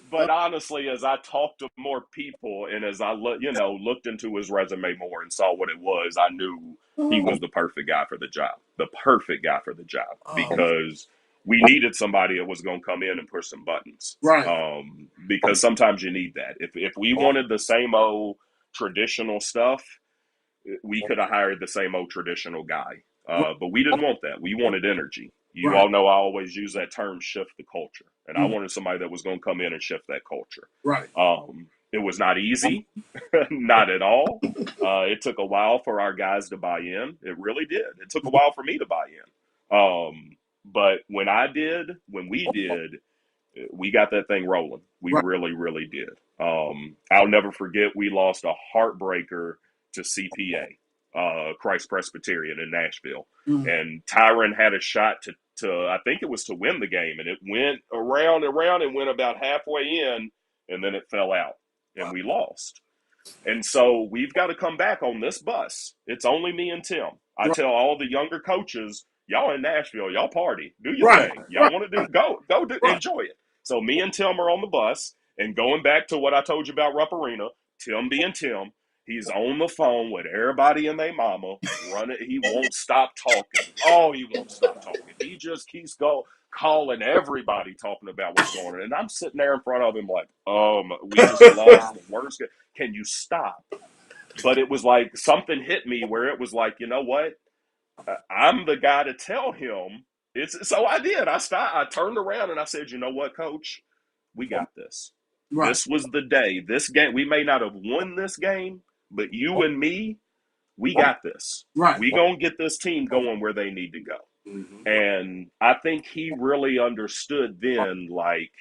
But honestly, as I talked to more people and as I looked into his resume more and saw what it was, I knew he was the perfect guy for the job. The perfect guy for the job, because we needed somebody that was going to come in and push some buttons. Right. Because sometimes you need that. If we wanted the same old traditional stuff, we could have hired the same old traditional guy. But we didn't want that. We wanted energy. You all know I always use that term, shift the culture. And I wanted somebody that was going to come in and shift that culture. Right. It was not easy, not at all. It took a while for our guys to buy in. It really did. It took a while for me to buy in. But when we did, we got that thing rolling. We really, really did. I'll never forget, we lost a heartbreaker to CPA. Christ Presbyterian in Nashville. Mm. And Tyron had a shot to I think it was to win the game, and it went around and around and went about halfway in, and then it fell out, and we lost. And so we've got to come back on this bus. It's only me and Tim. I Right. tell all the younger coaches, y'all in Nashville, y'all party, do your Right. thing. Y'all want to do, go do, Right. enjoy it. So me and Tim are on the bus, and going back to what I told you about Rupp Arena, Tim being Tim, he's on the phone with everybody and their mama running. He won't stop talking. Oh, he won't stop talking. He just keeps calling everybody, talking about what's going on. And I'm sitting there in front of him like, we just lost the worst game. Can you stop? But it was like something hit me where it was like, you know what? I'm the guy to tell him. So I did. I stopped. I turned around and I said, you know what, coach? We got this. Right. This was the day. This game, we may not have won this game, but you and me, we got this. Right. We gonna get this team going where they need to go. Mm-hmm. And I think he really understood then, like,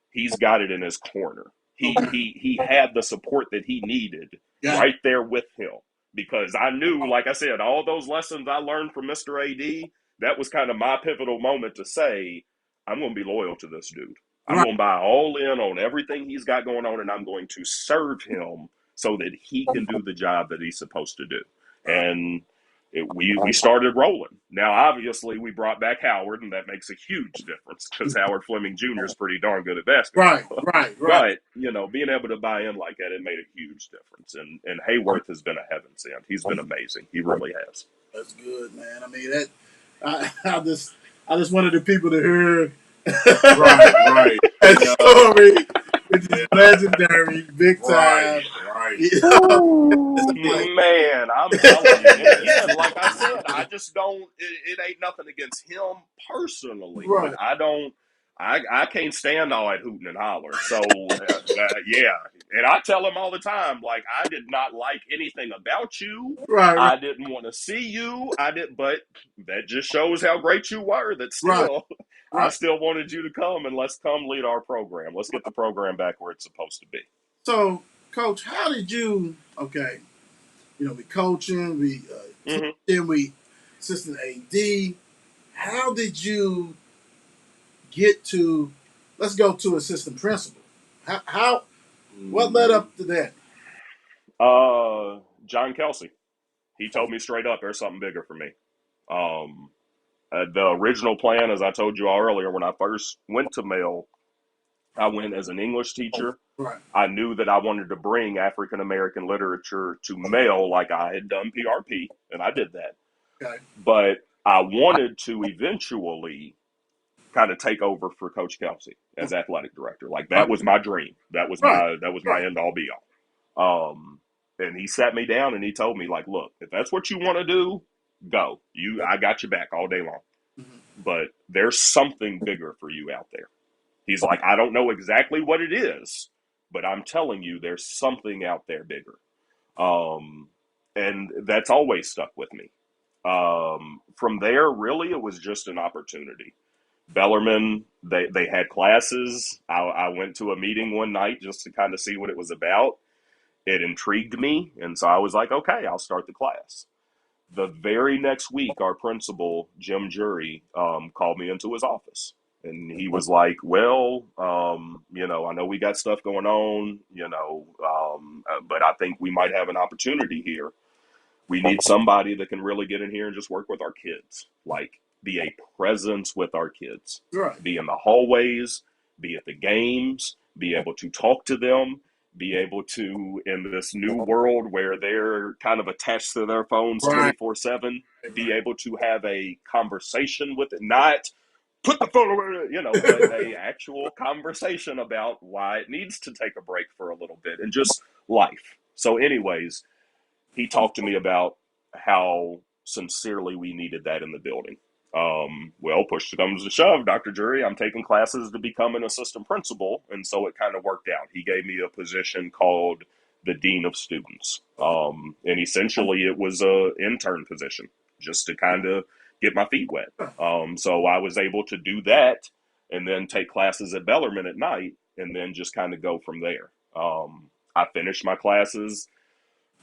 he's got it in his corner. He had the support that he needed right there with him, because I knew, like I said, all those lessons I learned from Mr. AD, that was kind of my pivotal moment to say, I'm going to be loyal to this dude. I'm going to buy all in on everything he's got going on, and I'm going to serve him so that he can do the job that he's supposed to do. And we started rolling. Now, obviously, we brought back Howard, and that makes a huge difference because Howard Fleming Jr. is pretty darn good at basketball. Right. But, being able to buy in like that, it made a huge difference. And Hayworth has been a heaven sent. He's been amazing. He really has. That's good, man. I mean, I just wanted the people to hear Right. that story, which is legendary, big time. Right. You know, Man, I'm telling you. And again, like I said, I just don't, it ain't nothing against him personally, but I can't stand all that hooting and hollering. So, yeah. And I tell him all the time, like, I did not like anything about you. Right. I didn't want to see you. But that just shows how great you were. That still, I still wanted you to come, and let's come lead our program. Let's get the program back where it's supposed to be. So, Coach, how did you, we coaching, we teaching, we assistant AD. How did you get to, let's go to assistant principal? What led up to that? John Kelsey. He told me straight up, there's something bigger for me. The original plan, as I told you all earlier, when I first went to Male, I went as an English teacher. Right. I knew that I wanted to bring African American literature to Male like I had done PRP, and I did that. Okay. But I wanted to eventually kind of take over for Coach Kelsey as athletic director. Like, that was my dream. That was my end all be all. And he sat me down and he told me, like, look, if that's what you want to do, go. I got your back all day long. Mm-hmm. But there's something bigger for you out there. He's like, I don't know exactly what it is, but I'm telling you, there's something out there bigger. And that's always stuck with me. From there, really, it was just an opportunity. Bellarmine, they had classes. I went to a meeting one night just to kind of see what it was about. It intrigued me, and so I was like, okay, I'll start the class. The very next week, our principal, Jim Jury, called me into his office. And he was like, well, I know we got stuff going on, but I think we might have an opportunity here. We need somebody that can really get in here and just work with our kids, like be a presence with our kids, be in the hallways, be at the games, be able to talk to them, be able to, in this new world where they're kind of attached to their phones 24/7, be able to have a conversation with it, not put the phone away, but a actual conversation about why it needs to take a break for a little bit and just life. So anyways, he talked to me about how sincerely we needed that in the building. Well, push comes to shove, Dr. Jury, I'm taking classes to become an assistant principal, and so it kind of worked out. He gave me a position called the Dean of Students, and essentially it was an intern position just to kind of get my feet wet. So I was able to do that and then take classes at Bellarmine at night and then just kind of go from there. I finished my classes.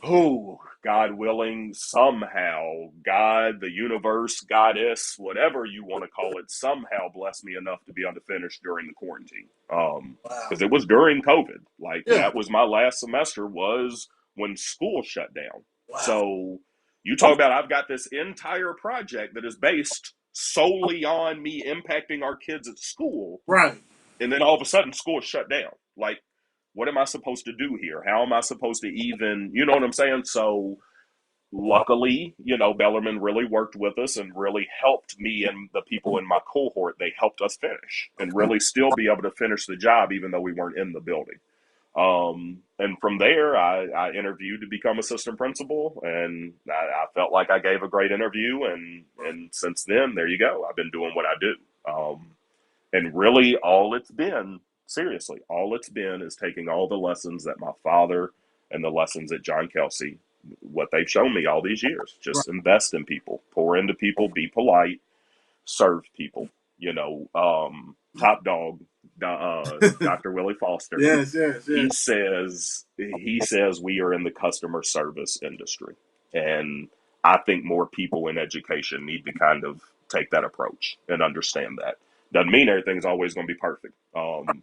who, God willing, somehow, God, the universe, goddess, whatever you want to call it, somehow blessed me enough to be able to finish during the quarantine. Wow. Because it was during COVID. Like, Yeah. that was my last semester, was when school shut down. Wow. So you talk about, I've got this entire project that is based solely on me impacting our kids at school, Right. and then all of a sudden school is shut down. Like, what am I supposed to do here? How am I supposed to even, you know what I'm saying? So luckily, Bellarmine really worked with us and really helped me and the people in my cohort. They helped us finish and really still be able to finish the job, even though we weren't in the building. And from there, I interviewed to become assistant principal, and I felt like I gave a great interview. And since then, there you go. I've been doing what I do. And really, seriously, all it's been is taking all the lessons that my father and the lessons at John Kelsey, what they've shown me all these years. Right. Just invest in people, pour into people, be polite, serve people. Top dog, Dr. Willie Foster. Yes. Yes. He Yes. says we are in the customer service industry, and I think more people in education need to kind of take that approach and understand that. Doesn't mean everything's always going to be perfect.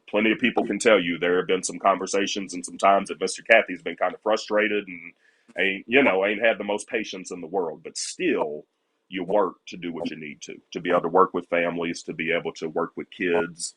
Plenty of people can tell you there have been some conversations and some times that Mr. Cathey's been kind of frustrated and ain't had the most patience in the world, but still you work to do what you need to be able to work with families, to be able to work with kids.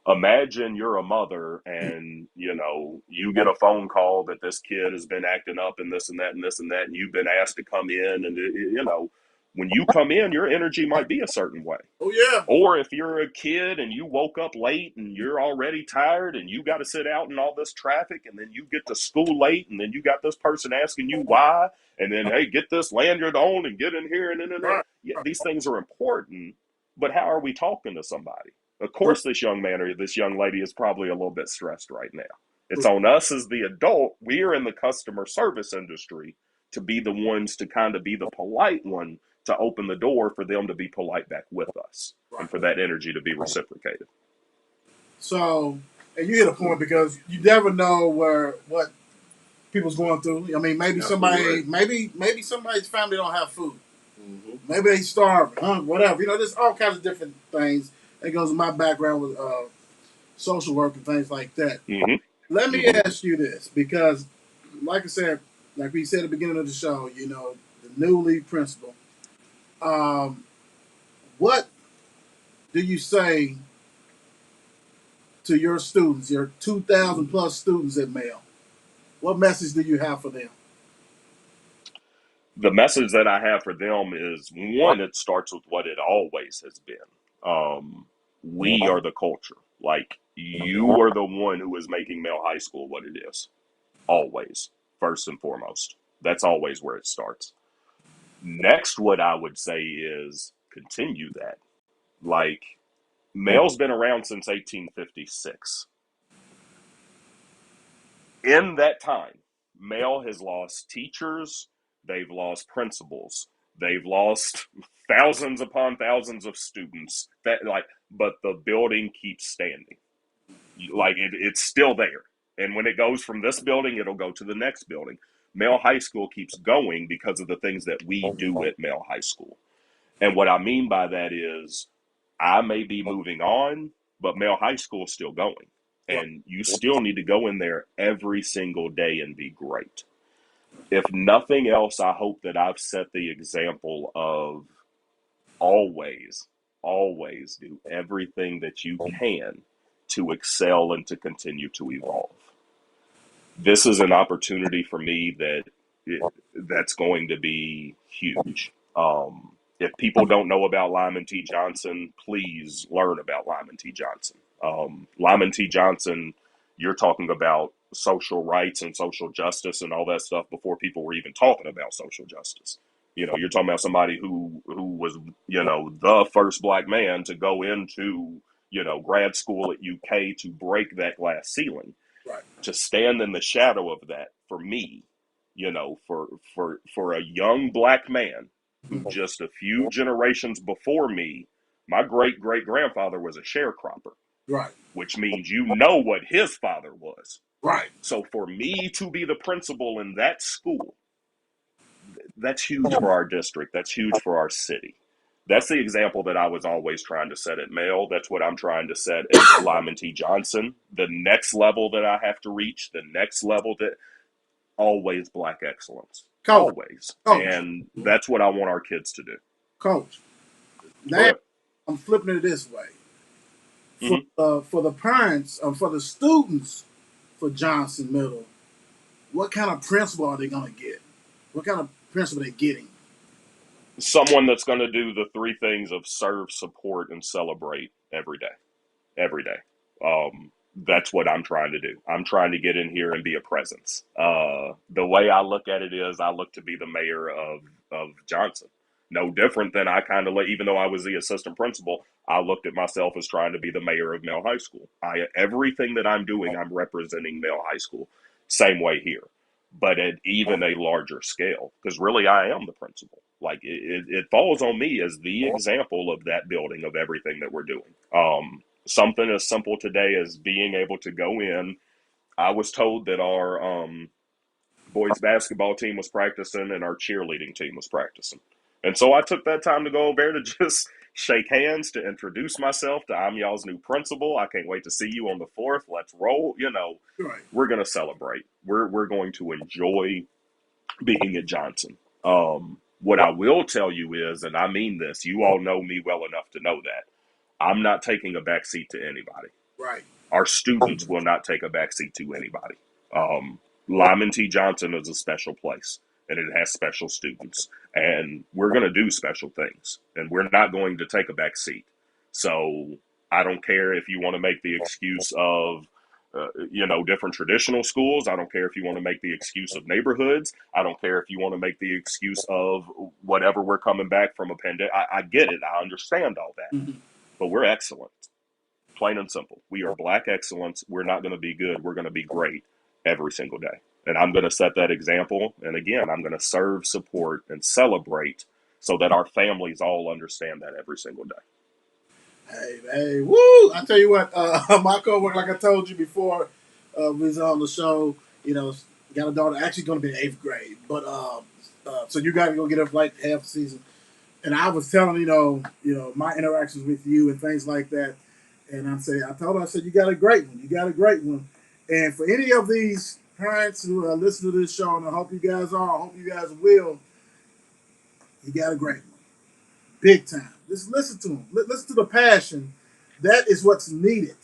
Imagine you're a mother and you get a phone call that this kid has been acting up and this and that and this and that, and you've been asked to come in, and when you come in, your energy might be a certain way. Oh yeah. Or if you're a kid and you woke up late and you're already tired and you got to sit out in all this traffic, and then you get to school late, and then you got this person asking you why, and then, hey, get this lanyard on and get in here, and then Right. yeah, these things are important, but how are we talking to somebody? Of course, this young man or this young lady is probably a little bit stressed right now. It's on us as the adult. We are in the customer service industry to be the ones to kind of be the polite one, to open the door for them to be polite back with us, and for that energy to be reciprocated. So, and you hit a point, because you never know what people's going through. I mean, maybe somebody, maybe somebody's family don't have food. Mm-hmm. Maybe they starve, whatever. There's all kinds of different things. That goes in my background with social work and things like that. Mm-hmm. Let me Mm-hmm. ask you this, because, like I said, like we said at the beginning of the show, the new lead principal. What do you say to your students, your 2,000 plus students at Mail? What message do you have for them? The message that I have for them is, one, it starts with what it always has been. We are the culture. Like, you are the one who is making Male High School what it is. Always, first and foremost. That's always where it starts. Next, what I would say is continue that. Like, Male's been around since 1856. In that time, Male has lost teachers, they've lost principals, they've lost thousands upon thousands of students. But the building keeps standing. Like, it's still there. And when it goes from this building, it'll go to the next building. Male High School keeps going because of the things that we do at Male High School. And what I mean by that is, I may be moving on, but Male High School is still going. And you still need to go in there every single day and be great. If nothing else, I hope that I've set the example of always, always do everything that you can to excel and to continue to evolve. This is an opportunity for me that's going to be huge. If people don't know about Lyman T. Johnson, please learn about Lyman T. Johnson. Lyman T. Johnson, you're talking about social rights and social justice and all that stuff before people were even talking about social justice. You're talking about somebody who was, the first black man to go into, grad school at UK to break that glass ceiling, Right. to stand in the shadow of that. For me, for a young black man who just a few generations before me, my great grandfather was a sharecropper, Right. which means what his father was. Right. So for me to be the principal in that school, that's huge for our district. That's huge for our city. That's the example that I was always trying to set at Male. That's what I'm trying to set at Lyman T. Johnson. The next level that I have to reach, the next level that always black excellence. Coach. Always. Coach. And that's what I want our kids to do. Coach. Go Now ahead. I'm flipping it this way. Mhm. For the parents, for the students for Johnson Middle, what kind of principal are they going to get? What kind of principal are they getting? Someone that's going to do the three things of serve, support, and celebrate every day. Every day. That's what I'm trying to do. I'm trying to get in here and be a presence. The way I look at it is I look to be the mayor of Johnson. No different than I kind of, even though I was the assistant principal, I looked at myself as trying to be the mayor of Male High School. Everything that I'm doing, I'm representing Male High School. Same way here, but at even a larger scale, because really I am the principal. Like it falls on me as the example of that building, of everything that we're doing. Something as simple today as being able to go in. I was told that our boys basketball team was practicing and our cheerleading team was practicing. And so I took that time to go over there to just shake hands, to introduce myself, to I'm y'all's new principal. I can't wait to see you on the 4th. Let's roll. Right. We're going to celebrate. We're going to enjoy being at Johnson. What I will tell you is, and I mean this, you all know me well enough to know that, I'm not taking a backseat to anybody. Right. Our students will not take a backseat to anybody. Lyman T. Johnson is a special place, and it has special students, and we're going to do special things, and we're not going to take a backseat. So I don't care if you want to make the excuse of, different traditional schools. I don't care if you want to make the excuse of neighborhoods. I don't care if you want to make the excuse of whatever, we're coming back from a pandemic. I get it. I understand all that, Mm-hmm. but we're excellent. Plain and simple. We are black excellence. We're not going to be good. We're going to be great every single day. And I'm going to set that example. And again, I'm going to serve, support, and celebrate so that our families all understand that every single day. Hey, woo! I tell you what, my coworker, like I told you before, we was on the show. Got a daughter actually going to be in 8th grade, but so you got to go get her for like half the season. And I was telling my interactions with you and things like that. And I told her, I said, you got a great one. You got a great one. And for any of these parents who listen to this show, and I hope you guys are, I hope you guys will, you got a great one. Big time. Just listen to them. Listen to the passion. That is what's needed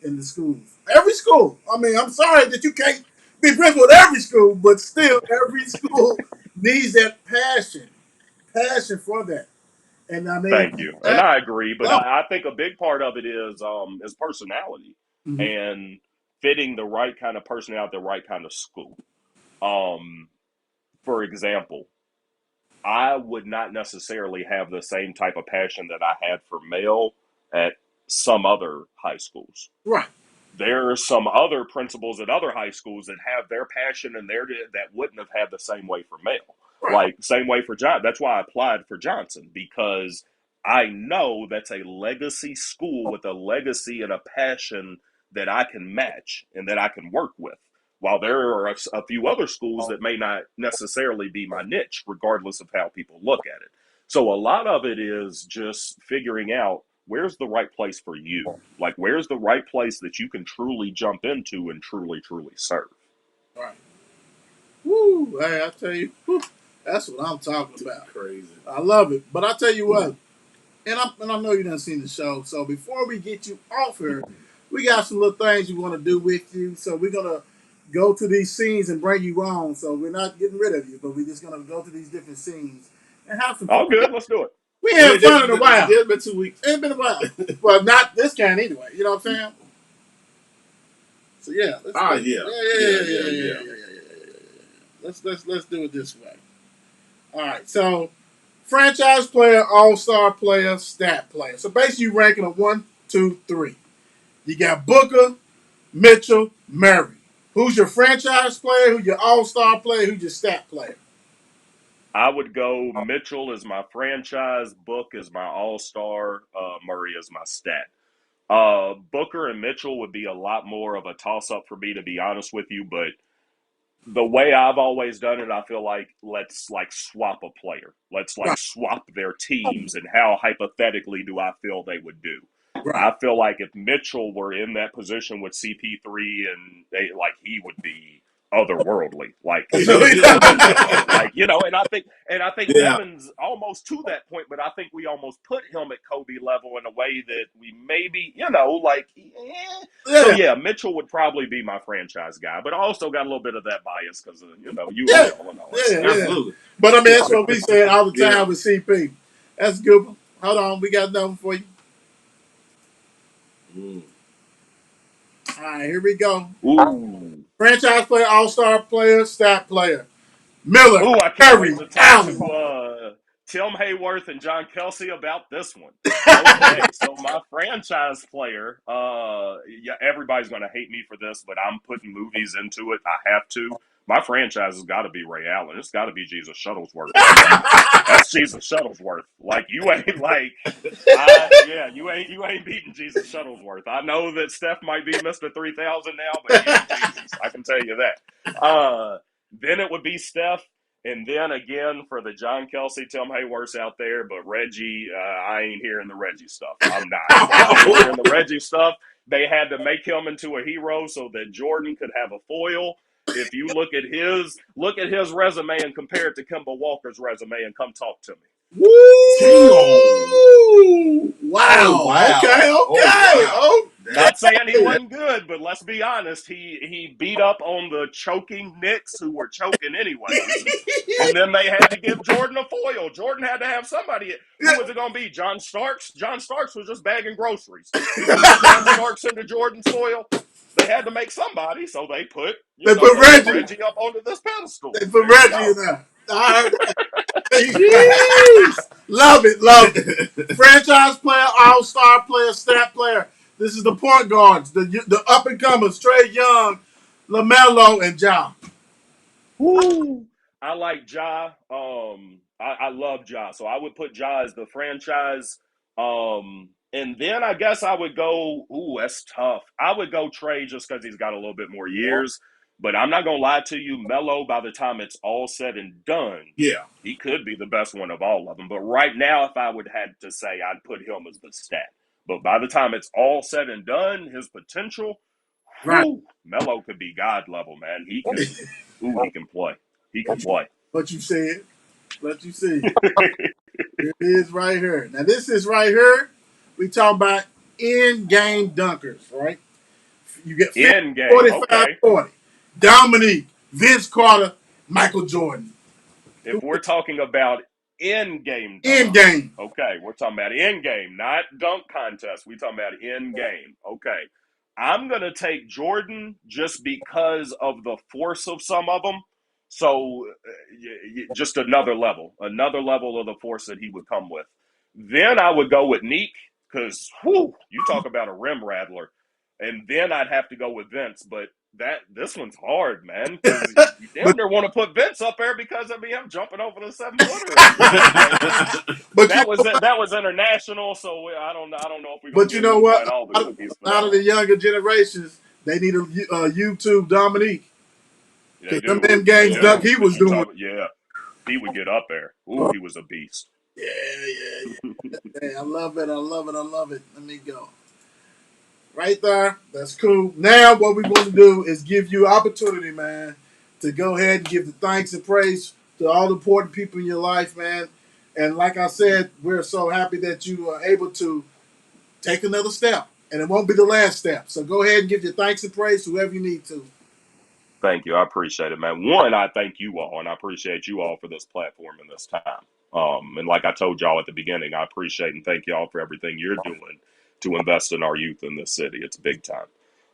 in the schools. Every school. I mean, I'm sorry that you can't be principal at every school, but still, every school needs that passion. Passion for that. And I mean, Thank you. And I agree, but love I think a big part of it is personality it. Mm-hmm. and fitting the right kind of personality at the right kind of school. Um, for example, I would not necessarily have the same type of passion that I had for Male at some other high schools. Right. There are some other principals at other high schools that have their passion and that wouldn't have had the same way for Male. Right. Like, same way for John. That's why I applied for Johnson, because I know that's a legacy school with a legacy and a passion that I can match and that I can work with. While there are a few other schools that may not necessarily be my niche, regardless of how people look at it. So a lot of it is just figuring out, where's the right place for you? Like, where's the right place that you can truly jump into and truly, truly serve? Right. Woo! Hey, I tell you, whew, that's what I'm talking about. Crazy. I love it. But I tell you what, and I know you done seen the show. So before we get you off here, we got some little things we want to do with you. So we're gonna go to these scenes and bring you on. So we're not getting rid of you, but we're just gonna go to these different scenes and have some fun. All good. Let's do it. We had fun in a while. It's been 2 weeks. It's been a while. Well, not this kind anyway. You know what I'm saying? So yeah. Yeah. Let's do it this way. All right. So franchise player, all-star player, stat player. So basically, you ranking a 1, 2, 3. You got Booker, Mitchell, Murray. Who's your franchise player? Who's your all-star player? Who's your stat player? I would go Mitchell is my franchise, Book is my all-star, Murray is my stat. Booker and Mitchell would be a lot more of a toss up for me, to be honest with you. But the way I've always done it, I feel like let's like swap a player. Let's like Right, swap their teams and how hypothetically do I feel they would do. right. I feel like if Mitchell were in that position with CP3 and they like he would be otherworldly, like phenomenal, like and I think Yeah, Devin's almost to that point, but I think we almost put him at Kobe level in a way that we maybe like. So Yeah, yeah, Mitchell would probably be my franchise guy, but I also got a little bit of that bias because of yeah, USL and all that yeah, stuff. yeah. absolutely. But I mean, that's what we said all the Yeah. time with CP. That's a good one. Hold on, we got another one for you. Mm. All right, here we go. Ooh. Franchise player, all-star player, stat player. Miller, Ooh, I can't wait Curry, to talk Allen. to Tim Hayworth and John Kelsey about this one. Okay, so my franchise player, yeah, everybody's going to hate me for this, but I'm putting movies into it. I have to. My franchise has got to be Ray Allen. It's got to be Jesus Shuttlesworth, man. That's Jesus Shuttlesworth. Like you ain't like you ain't beating Jesus Shuttlesworth. I know that Steph might be Mr. 3000 now, but he ain't Jesus. I can tell you that. Then it would be Steph, and then again for the John Kelsey, Tim Hayworth's out there, but Reggie, I ain't hearing the Reggie stuff. I'm not. I ain't hearing the Reggie stuff. They had to make him into a hero so that Jordan could have a foil. If you look at his resume and compare it to Kemba Walker's resume, and come talk to me. Woo! Oh, Wow. wow. Okay. Oh, wow. Not saying he wasn't good, but let's be honest. He beat up on the choking Knicks who were choking anyways. And then they had to give Jordan a foil. Jordan had to have somebody. Who was it going to be? John Starks? John Starks was just bagging groceries. You can put John Starks into Jordan's foil. They had to make somebody, so they put Reggie. Reggie up onto this pedestal. They put There you Reggie in go. there. I heard that. Jeez. Love it. Love it. Franchise player, all-star player, stat player. This is the point guards, the up-and-comers, Trey Young, LaMelo, and Ja. Woo! I like Ja. I love Ja. So I would put Ja as the franchise. And then I guess I would go. Ooh, that's tough. I would go Trey just because he's got a little bit more years. But I'm not gonna lie to you, Melo. By the time it's all said and done, Yeah. he could be the best one of all of them. But right now, if I would had to say, I'd put him as the stat. But by the time it's all said and done, his potential, Right. whew, Melo could be God level, man. He can play. He can play. What you said. What you said. Here it is right here. Now, this is right here. We talk about in-game dunkers, right? You get 50, In game, 45, okay. 40. Dominique, Vince Carter, Michael Jordan. If we're talking about in game In dunkers, game. okay, we're talking about in game, not dunk contest. We're talking about in game, okay. I'm gonna take Jordan just because of the force of some of them. So just another level of the force that he would come with. Then I would go with Neek because you talk about a rim rattler, and then I'd have to go with Vince. But this one's hard, man, because you damn but near want to put Vince up there because of him jumping over the 7-footer and stuff. But but you that was international, so I don't know if we're gonna but you give know what? anybody all the cookies for Out that of the one. younger generations, they need a YouTube Dominique They because them do, them they games do, dunk he because was you doing. talk, yeah, he would get up there. Ooh, he was a beast. Yeah, yeah, yeah. Hey, I love it. I love it. I love it. Let me go. Right there. That's cool. Now, what we want to do is give you opportunity, man, to go ahead and give the thanks and praise to all the important people in your life, man. And like I said, we're so happy that you are able to take another step, and it won't be the last step. So go ahead and give your thanks and praise to whoever you need to. Thank you. I appreciate it, man. One, I thank you all, and I appreciate you all for this platform and this time. And like I told y'all at the beginning, I appreciate and thank y'all for everything you're doing to invest in our youth in this city. It's big time.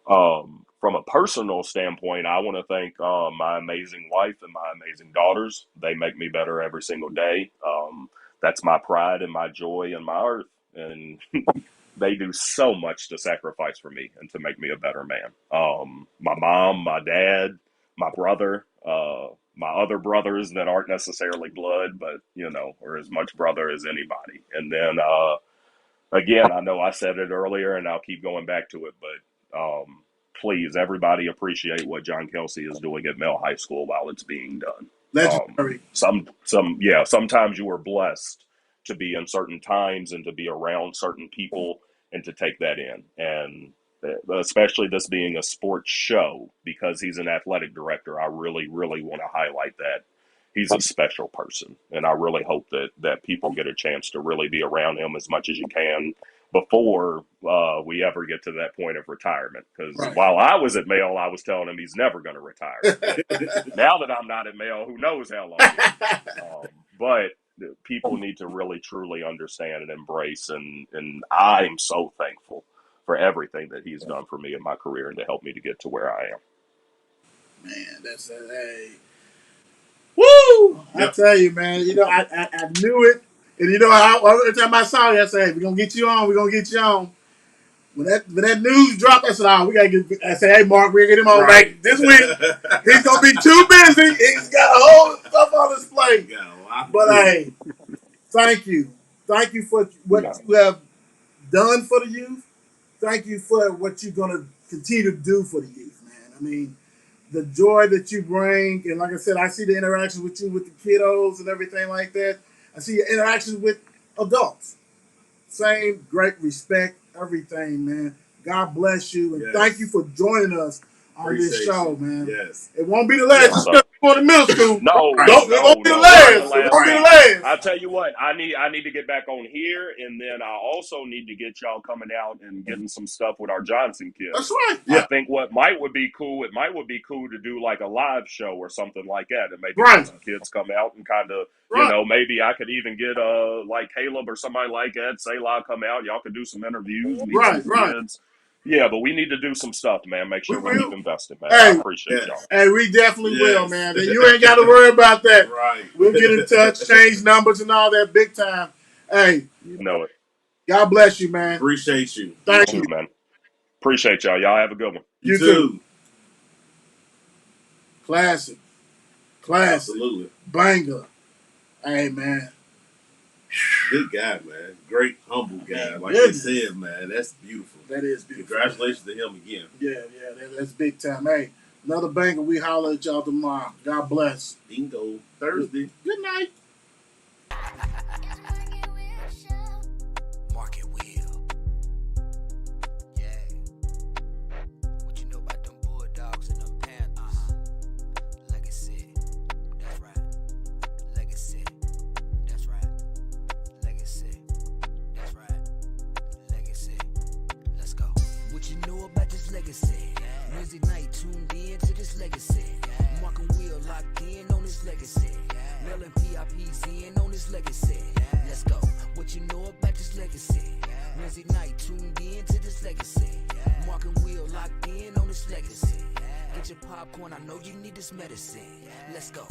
From a personal standpoint, I want to thank my amazing wife and my amazing daughters. They make me better every single day. That's my pride and my joy and my earth. And they do so much to sacrifice for me and to make me a better man. My mom, my dad, my brother, my other brothers that aren't necessarily blood, but are as much brother as anybody. And then again, I know I said it earlier, and I'll keep going back to it, but please, everybody, appreciate what John Kelsey is doing at Mel High School while it's being done. Legendary. Sometimes you are blessed to be in certain times and to be around certain people and to take that in, and especially this being a sports show, because he's an athletic director, I really, really want to highlight that. He's a special person, and I really hope that people get a chance to really be around him as much as you can before we ever get to that point of retirement. Because Right. while I was at Male, I was telling him he's never going to retire. Now that I'm not at Male, who knows how long. But people need to really, truly understand and embrace, and I'm so thankful for everything that he's done for me in my career and to help me to get to where I am. Man, that's hey. Woo! Yep. I tell you, man. You know, I knew it, and you know, every time I saw you, I said, "Hey, we're gonna get you on. We're gonna get you on." When that news dropped, I said, "Oh, we gotta get." I said, "Hey, Mark, we're gonna get him on like this week. He's gonna be too busy. He's got a whole stuff on his plate." But hey, thank you for what you have done for the youth. Thank you for what you're gonna continue to do for the youth, man. I mean, the joy that you bring, and like I said, I see the interactions with you with the kiddos and everything like that. I see your interactions with adults. Same great respect, everything, man. God bless you, and thank you for joining us on this show, man. Yes. It won't be the last time you go to middle school. No, It won't be the last. last. It won't be the last. I tell you what, I need to get back on here, and then I also need to get y'all coming out and getting some stuff with our Johnson kids. That's right. I think what would be cool to do like a live show or something like that, and maybe have some kids come out and kind of, you know, maybe I could even get like Caleb or somebody like that, Selah, come out. Y'all could do some interviews, meet some kids. Yeah, but we need to do some stuff, man. Make sure we keep investing, man. Hey, I appreciate y'all. Hey, we definitely will, man. You ain't got to worry about that. Right. We'll get in touch, change numbers and all that big time. Hey. You know it. God bless you, man. Appreciate you. Thank you, man. Appreciate y'all. Y'all have a good one. You too. Classic. Absolutely. Banger. Hey, man. Good guy, man. Great, humble guy. Like they said, man, that's beautiful. That is beautiful. Congratulations to him again. Yeah, that's big time. Hey, another banger. We holler at y'all tomorrow. God bless. Bingo. Thursday. Good night. Market wheel. Yeah. What you know about them Bulldogs and them Panthers? Legacy. That's right. Legacy. That's right. Legacy. That's right. Legacy. Let's go. What you know about this legacy? Wednesday night tuned in to this legacy. Mark and Will locked in on this legacy. Mel and PRP's in on this legacy. Let's go. What you know about this legacy? Wednesday night tuned in to this legacy. Mark and Will locked in on this legacy. Get your popcorn, I know you need this medicine. Let's go.